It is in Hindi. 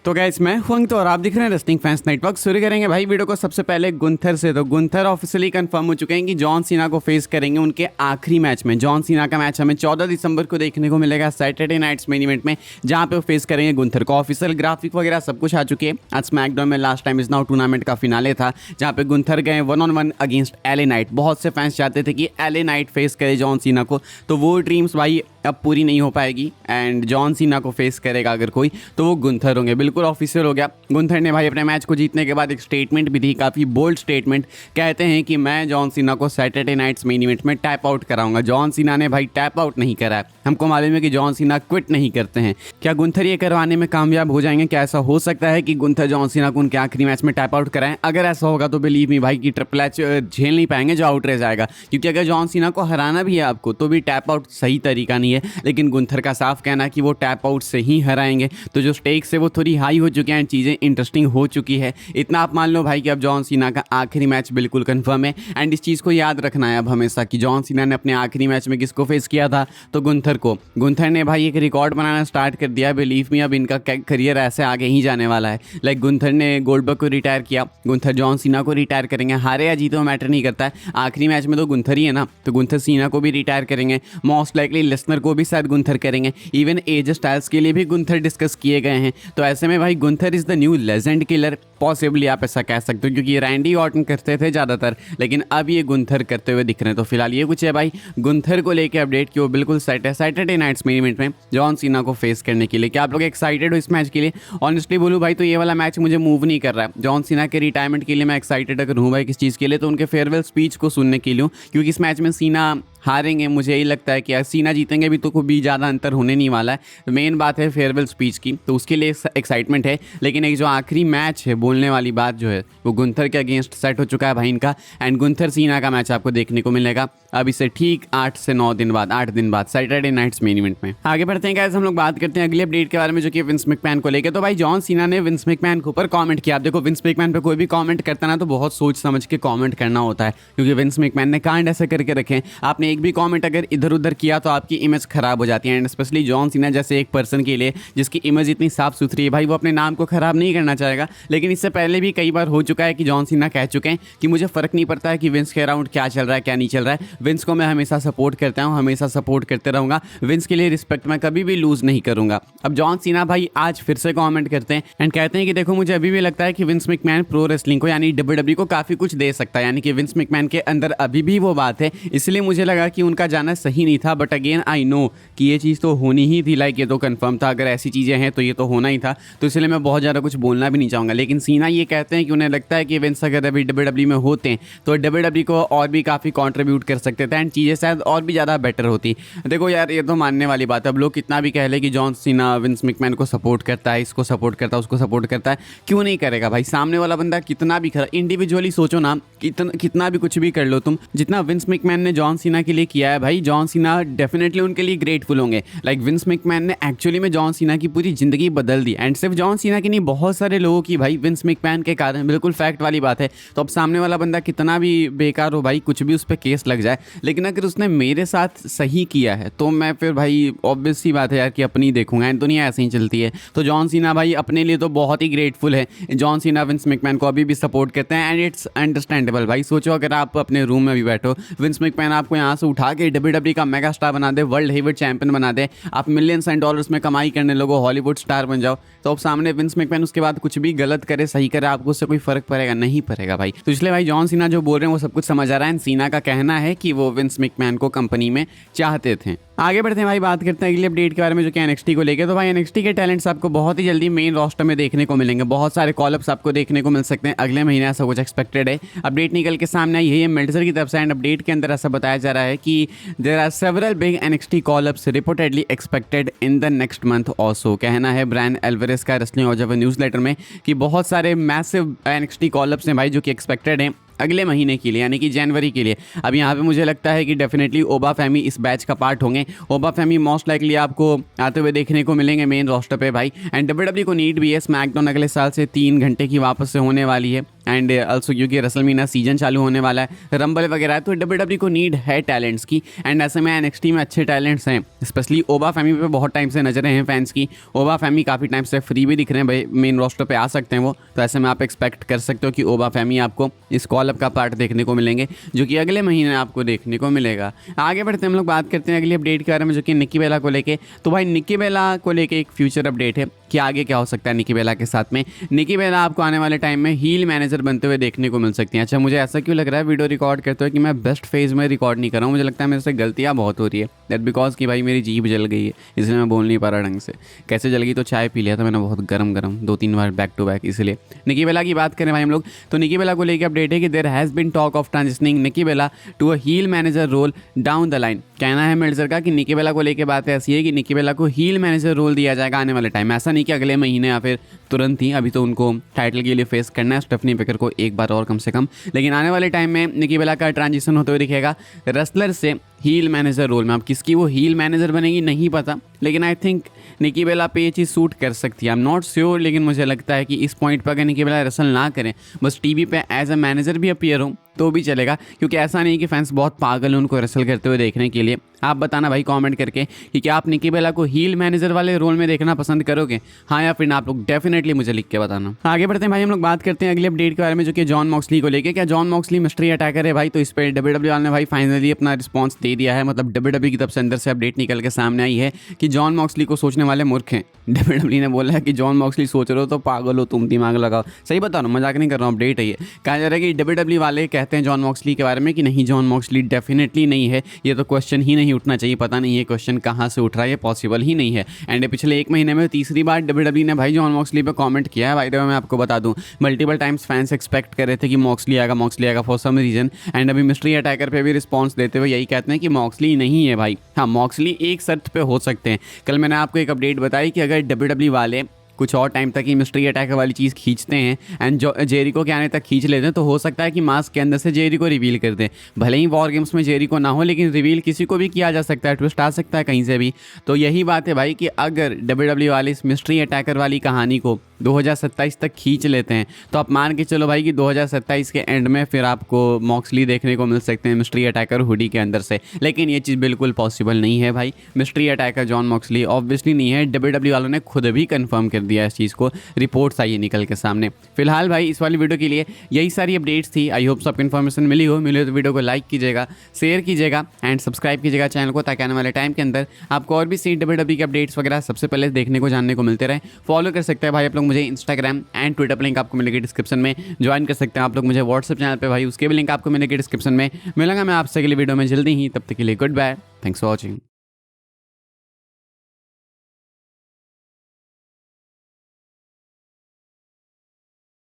तो गाइस मैं हुंग तो और आप दिख रहे हैं रेसलिंग फैंस नेटवर्क। शुरू करेंगे भाई वीडियो को सबसे पहले गुंथर से। तो गुंथर ऑफिशियली कंफर्म हो चुके हैं कि जॉन सीना को फेस करेंगे उनके आखिरी मैच में। जॉन सीना का मैच हमें 14 दिसंबर को देखने को मिलेगा सैटरडे नाइट्स मेन इवेंट में, जहां पे वो फेस करेंगे गुंथर को। ऑफिशियल ग्राफिक वगैरह सब कुछ आ चुके हैं। आज स्मैकडाउन में last time is now tournament का फिनाले था, जहां पे गुंथर गए 1-on-1 अगेंस्ट एले नाइट। बहुत से फैंस चाहते थे कि एले नाइट फेस करे जॉन सीना को, तो वो ड्रीम्स भाई अब पूरी नहीं हो पाएगी एंड जॉन सीना को फेस करेगा अगर कोई तो वो गुंथर होंगे। बिल्कुल ऑफिशियल हो गया। गुंथर ने भाई अपने मैच को जीतने के बाद एक स्टेटमेंट भी दी, काफ़ी बोल्ड स्टेटमेंट। कहते हैं कि मैं जॉन सीना को सैटरडे नाइट्स मेन इवेंट में टैप आउट कराऊंगा। जॉन सीना ने भाई टैप आउट नहीं करा है। हमको मालूम है कि जॉन सीना क्विट नहीं करते हैं। क्या गुंथर ये करवाने में कामयाब हो जाएंगे? क्या ऐसा हो सकता है कि गुंथर जॉन सीना को उनके आखिरी मैच में टैप आउट कराएं? अगर ऐसा होगा तो बिलीव मी भाई कि ट्रिपल एच झेल नहीं पाएंगे जो आउटरेज आएगा, क्योंकि अगर जॉन सीना को हराना भी है आपको तो भी टैप आउट सही तरीका नहीं है। लेकिन गुंथर का साफ कहना है कि वो टैप आउट से ही हराएंगे। तो जो स्टेक्स है वो थोड़ी हाई हो चुकी हैं, चीज़ें इंटरेस्टिंग हो चुकी है। इतना आप मान लो भाई कि अब जॉन सीना का आखिरी मैच बिल्कुल कंफर्म है। एंड इस चीज़ को याद रखना है अब हमेशा कि जॉन सीना ने अपने आखिरी मैच में किसको फेस किया था, तो गुंथर को। गुंथर ने भाई एक रिकॉर्ड बनाना स्टार्ट कर दिया। बिलीव मी अब इनका करियर ऐसे आगे ही जाने वाला है। लाइक गुंथर ने गोल्डबर्ग को रिटायर किया, गुंथर जॉन सीना को रिटायर करेंगे। हारे या जीते वो मैटर नहीं करता है, आखिरी मैच में तो गुंथर ही है ना। तो गुंथर सीना को भी रिटायर करेंगे, मोस्ट लाइकली लेसनर को भी शायद गुंथर करेंगे। इवन एज स्टाइल्स के लिए भी गुंथर डिस्कस किए गए हैं। तो ऐसे में भाई Gunther is the new legend killer, possibly आप ऐसा कह सकते हो, क्योंकि ये रैंडी ऑर्टन करते थे ज़्यादातर, लेकिन अब ये गुंथर करते हुए दिख रहे हैं। तो फिलहाल ये कुछ है भाई गुंथर को लेके अपडेट कि वो बिल्कुल सेट है सैटरडे नाइट्स मेन इवेंट में जॉन सीना को फेस करने के लिए। क्या आप लोग एक्साइटेड हो इस मैच के लिए? ऑनेस्टली बोलूँ भाई तो ये वाला मैच मुझे मूव नहीं कर रहा है। जॉन सीना के रिटायरमेंट के लिए मैं एक्साइटेड अगर हूँ भाई किस चीज़ के लिए, तो उनके फेयरवेल स्पीच को सुनने के लिए, क्योंकि इस मैच में सीना हारेंगे मुझे यही लगता है कि यार सीना जीतेंगे भी तो कोई भी ज़्यादा अंतर होने नहीं वाला है। तो मेन बात है फेयरवेल स्पीच की, तो उसके लिए एक्साइटमेंट है। लेकिन एक जो आखिरी मैच है, बोलने वाली बात जो है, वो गुंथर के अगेंस्ट सेट हो चुका है भाई इनका। एंड गुंथर सीना का मैच आपको देखने को मिलेगा अब इसे ठीक 8 से 9 दिन बाद, 8 दिन बाद सैटरडे नाइट्स मेन इवेंट में। आगे बढ़ते हैं गाइस, हम लोग बात करते हैं अगले अपडेट के बारे में, जो कि विंस मैकमैन को लेकर। तो भाई जॉन सीना ने विंस मैकमैन के ऊपर कॉमेंट किया। आप देखो विंस मैकमैन पे कोई भी कॉमेंट करता ना तो बहुत सोच समझ के कॉमेंट करना होता है, क्योंकि विंस मैकमैन ने कांड ऐसे करके रखे। आपने एक भी कॉमेंट अगर इधर उधर किया तो आपकी इमेज खराब हो जाती है। एंड स्पेशली जॉन सीना जैसे एक पर्सन के लिए जिसकी इमेज इतनी साफ सुथरी है भाई, वो अपने नाम को खराब नहीं करना चाहेगा। लेकिन इससे पहले भी कई बार हो चुका है कि जॉन सीना कह चुके हैं कि मुझे फर्क नहीं पड़ता है कि विंस के अराउंड क्या चल रहा है क्या नहीं चल रहा है, विंस को मैं हमेशा सपोर्ट करता हूँ, हमेशा सपोर्ट करते रहूंगा, विंस के लिए रिस्पेक्ट मैं कभी भी लूज नहीं करूंगा। अब जॉन सीना भाई आज फिर से कॉमेंट करते हैं एंड कहते हैं कि देखो मुझे अभी भी लगता है कि विंस मैकमैन प्रो रेसलिंग को यानी डब्ल्यूडब्ल्यूई को काफी कुछ दे सकता है, यानी कि विंस मैकमैन के अंदर अभी भी वो बात है। इसलिए मुझे लगा कि उनका जाना सही नहीं था, बट अगेन आई नो कि ये चीज़ तो होनी ही थी। लाइक ये तो कंफर्म था, अगर ऐसी चीज़ें हैं तो ये तो होना ही था। तो इसलिए मैं बहुत ज़्यादा कुछ बोलना भी नहीं चाहूँगा। लेकिन सीना ये कहते हैं कि उन्हें लगता है कि विंस अगर अभी डब्ल्यूडब्ल्यूई में होते हैं तो डब्ल्यूडब्ल्यूई को और भी काफ़ी कंट्रीब्यूट कर सकते थे एंड चीज़ें शायद और भी ज़्यादा बेटर होती। देखो यार ये तो मानने वाली बात है। अब लोग कितना भी कह ले कि जॉन सीना विंस मैकमैन को सपोर्ट करता है, इसको सपोर्ट करता है, उसको सपोर्ट करता है, क्यों नहीं करेगा भाई? सामने वाला बंदा कितना भी खरा, इंडिविजुअली सोचो ना, कितना भी कुछ भी कर लो तुम, जितना विंस मैकमैन ने जॉन सीना के लिए किया है भाई, जॉन सीना डेफिनेटली उनके लिए ग्रेटफुल होंगे। लाइक विंस मैकमैन ने एक्चुअली में जॉन सीना की पूरी जिंदगी बदल दी। एंड सिर्फ जॉन सीना की नहीं, बहुत सारे लोगों की भाई विंस मैकमैन के कारण, बिल्कुल फैक्ट वाली बात है। तो अब सामने वाला बंदा कितना भी बेकार हो भाई, कुछ भी उस पर केस लग जाए, लेकिन अगर उसने मेरे साथ सही किया है तो मैं फिर भाई ऑब्वियस सी बात है यार कि अपनी देखूंगा। एंड दुनिया ऐसे ही चलती है। तो जॉन सीना भाई अपने लिए तो बहुत ही ग्रेटफुल है। जॉन सीना विंस मैकमैन को अभी भी सपोर्ट करते हैं एंड इट्स अंडरस्टैंडेबल। भाई सोचो अगर आप अपने रूम में भी बैठो, विंस मैकमैन आपको यहाँ से उठा के डब्ल्यूडब्ल्यूई का मेगा स्टार बना दे, वर्ल्ड हेवीवेट चैंपियन बना दे, आप मिलियंस एंड डॉलर्स में कमाई करने लगो, हॉलीवुड स्टार बन जाओ, तो अब सामने विंस मैकमैन उसके बाद कुछ भी गलत करे सही करे, आपको उससे कोई फर्क पड़ेगा? नहीं पड़ेगा भाई। तो इसलिए भाई जॉन सीना जो बोल रहे हैं वो सब कुछ समझ आ रहा है। सीना का कहना है कि वो विंस मैकमैन को कंपनी में चाहते थे। आगे बढ़ते हैं भाई, बात करते हैं अगले अपडेट के बारे में, जो कि एनएक्सटी को लेकर। तो भाई एनएक्सटी के टैलेंट्स आपको बहुत ही जल्दी मेन रोस्टर में देखने को मिलेंगे। बहुत सारे कॉलअप्स आपको देखने को मिल सकते हैं अगले महीने, ऐसा कुछ एक्सपेक्टेड है। अपडेट निकल के सामने आई है मेल्टजर की तरफ से एंड अपडेट के अंदर ऐसा बताया जा रहा है कि there are several big NXT callups reportedly expected in the next month also. कहना है ब्रायन एल्वारेज का रेसलिंग ऑब्जर्वर न्यूज़लेटर में कि बहुत सारे मैसिव एनएक्सटी कॉलअप्स हैं भाई जो कि एक्सपेक्टेड हैं अगले महीने के लिए, यानी कि जनवरी के लिए। अब यहाँ पे मुझे लगता है कि डेफिनेटली ओबा फेमी इस बैच का पार्ट होंगे। ओबा फेमी मोस्ट लाइकली आपको आते हुए देखने को मिलेंगे मेन रोस्टर पे भाई। एंड डब्ल्यूडब्ल्यू को नीड भी है, स्मैकडाउन अगले साल से 3 घंटे की वापस से होने वाली है। एंड ऑल्सो क्योंकि रेसलमेनिया सीजन चालू होने वाला है, रंबल वगैरह है, तो डब्ल्यूडब्ल्यू को नीड है टैलेंट्स की। एंड ऐसे में एनएक्सटी में अच्छे टैलेंट्स हैं, स्पेशली ओबा फैमी पे बहुत टाइम से नजरें हैं फैंस की। ओबा फैमी काफ़ी टाइम से फ्री भी दिख रहे हैं भाई, मेन रोस्टर पे आ सकते हैं वो। तो ऐसे में आप एक्सपेक्ट कर सकते हो कि ओबा फैमी आपको इस कॉल अप का पार्ट देखने को मिलेंगे, जो कि अगले महीने आपको देखने को मिलेगा। आगे बढ़ते हम लोग बात करते हैं अगली अपडेट के बारे में, जो कि निक्की बेला को लेके। तो भाई निक्की बेला को लेके एक फ्यूचर अपडेट है कि आगे क्या हो सकता है निक्की बेला के साथ में। निक्की बेला आपको आने वाले टाइम में हील मैनेजर बनते हुए देखने को मिल सकती हैं। अच्छा, मुझे ऐसा क्यों लग रहा है वीडियो रिकॉर्ड करते हुए कि मैं बेस्ट फेज में रिकॉर्ड नहीं कर रहा हूँ? मुझे लगता है मेरे से गलतियाँ बहुत हो रही है। दैट बिकॉज कि भाई मेरी जीभ जल गई है, इसलिए मैं बोल नहीं पा रहा ढंग से। कैसे जल गई? तो चाय पी लिया था मैंने बहुत गरम 2-3 बार बैक टू बैक, इसलिए। निक्की बेला की बात करें भाई हम लोग, तो निक्की बेला को लेकर अपडेट है कि there has been talk of transitioning Nikki Bella to a heel manager role down the line. कहना है मेल्जर का कि निक्की बेला को लेकर बात ऐसी है कि निक्की बेला को हील मैनेजर रोल दिया जाएगा आने वाले टाइम में। ऐसा नहीं कि अगले महीने या फिर तुरंत ही, अभी तो उनको टाइटल के लिए फेस करना है स्टेफनी बेकर को एक बार और कम से कम। लेकिन आने वाले टाइम में निक्की बेला का ट्रांजिशन होते हुए दिखेगा रेसलर से हील मैनेजर रोल में। अब किसकी वो हील मैनेजर बनेगी नहीं पता, लेकिन आई थिंक निक्की बेला पे ये चीज़ सूट कर सकती है। आई एम नॉट श्योर, लेकिन मुझे लगता है कि इस पॉइंट पर अगर निक्की बेला रेसल ना करें, बस टीवी पे एज अ मैनेजर भी अपीयर हो तो भी चलेगा। क्योंकि ऐसा नहीं कि फैंस बहुत पागल हैं उनको रेसल करते हुए देखने के लिए। आप बताना भाई कमेंट करके कि क्या आप निक्की बेला को हील मैनेजर वाले रोल में देखना पसंद करोगे, हाँ या फिर ना? आप लोग डेफिनेटली मुझे लिख के बताना। आगे बढ़ते हैं भाई, हम लोग बात करते हैं अगले अपडेट के बारे में, जो कि जॉन मॉक्सली को लेके। क्या जॉन मॉक्सली मिस्ट्री अटैकर है भाई? तो इस पर डब्ल्यूडब्ल्यू वाले ने भाई फाइनली अपना रिस्पॉन्स दे दिया है। मतलब डब्ल्यूडब्ल्यू की तरफ से अंदर से अपडेट निकल के सामने आई है कि जॉन मॉक्सली को सोचने वाले मूर्ख हैं। डब्ल्यूडब्ल्यू ने बोला है कि जॉन मॉक्सली सोच रहे हो तो पागल हो तुम, दिमाग लगाओ। सही बता रहा हूँ, मजाक नहीं कर रहा हूँ, अपडेट है ये। कहा जा रहा है कि डब्ल्यूडब्ल्यू वाले कहते हैं जॉन मॉक्सली के बारे में कि नहीं, जॉन मॉक्सली डेफिनेटली नहीं है, ये तो क्वेश्चन ही नहीं उठना चाहिए। पता नहीं ये क्वेश्चन कहाँ से उठ रहा है, ये पॉसिबल ही नहीं है। एंड पिछले 1 महीने में तीसरी बार डब्ल्यूडब्ल्यू ने भाई जॉन मॉक्सली पे कमेंट किया है। भाई मैं आपको बता दूं, मल्टीपल टाइम्स फैंस एक्सपेक्ट कर रहे थे कि मॉक्सली आएगा फॉर सम रीजन। एंड अभी मिस्ट्री अटैकर पे भी रिस्पॉन्स देते हुए यही कहते हैं कि मॉक्सली नहीं है भाई। हाँ, मॉक्सली एक शर्त पे हो सकते हैं। कल मैंने आपको एक अपडेट बताई कि अगर डब्ल्यूडब्ल्यू वाले कुछ और टाइम तक ही मिस्ट्री अटैकर वाली चीज़ खींचते हैं एंड जो जेरिको के आने तक खींच लेते हैं, तो हो सकता है कि मास्क के अंदर से जेरिको रिवील कर दें। भले ही वॉर गेम्स में जेरिको ना हो, लेकिन रिवील किसी को भी किया जा सकता है, ट्विस्ट आ सकता है कहीं से भी। तो यही बात है भाई कि अगर डब्ल्यूडब्ल्यू वाले इस मिस्ट्री अटैकर वाली कहानी को 2027 तक खींच लेते हैं, तो आप मान के चलो भाई कि 2027 के एंड में फिर आपको मॉक्सली देखने को मिल सकते हैं मिस्ट्री अटैकर हुडी के अंदर से। लेकिन ये चीज़ बिल्कुल पॉसिबल नहीं है भाई। Mystery attacker John Moxley obviously नहीं है। डब्ल्यूडब्ल्यू वालों ने खुद भी कंफर्म कर दिया इस चीज़ को, रिपोर्ट्स आई है निकल के सामने। फिलहाल भाई इस वाली वीडियो के लिए यही सारी अपडेट्स थी। आई होप सबको इन्फॉर्मेशन मिली हो तो वीडियो को लाइक कीजिएगा, शेयर कीजिएगा एंड सब्सक्राइब कीजिएगा चैनल को, ताकि आने वाले टाइम के अंदर आपको और भी सी डब्ल्यूडब्ल्यू के अपडेट्स वगैरह सबसे पहले देखने को जानने को मिलते रहे। फॉलो कर सकते हैं भाई आप लोग मुझे इंस्टाग्राम एंड ट्विटर पर, लिंक आपको मिलेगी डिस्क्रिप्शन में। ज्वाइन कर सकते हैं आप लोग मुझे व्हाट्सएप चैनल पे भाई, उसके भी लिंक आपको मिलेगी डिस्क्रिप्शन में। मिलूंगा मैं आपसे अगली वीडियो में जल्दी ही, तब तक के लिए goodbye, thanks for watching.